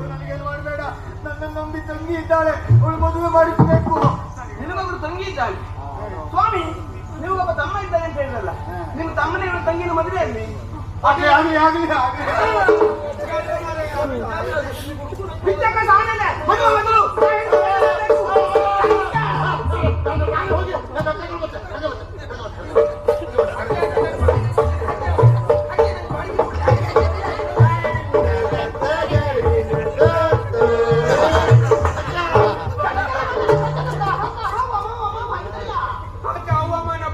ನನಗೇನು ಮಾಡಬೇಡ, ನನ್ನ ನಂಬಿ ತಂಗಿ ಇದ್ದಾಳೆ, ಅವಳು ಮದುವೆ ಮಾಡಿಸಬೇಕು. ನಿನಗೊಬ್ರು ತಂಗಿ ಇದ್ದಾಳೆ ಸ್ವಾಮಿ, ನಿಮಗೊಬ್ಬ ತಮ್ಮ ಇದ್ದಾನೆ ಅಂತ ಹೇಳಿದ್ರಲ್ಲ, ನಿಮ್ಮ ತಮ್ಮನ ಇವಳು ತಂಗಿನ ಮದುವೆ ಅಲ್ಲಿ ಆಗ್ಲಿ ಆಗ್ಲಿ ಆಗ್ಲಿ ಆಗ್ಲಿ ಮೊದಲು ಮೊದಲು ಹವಮಾನ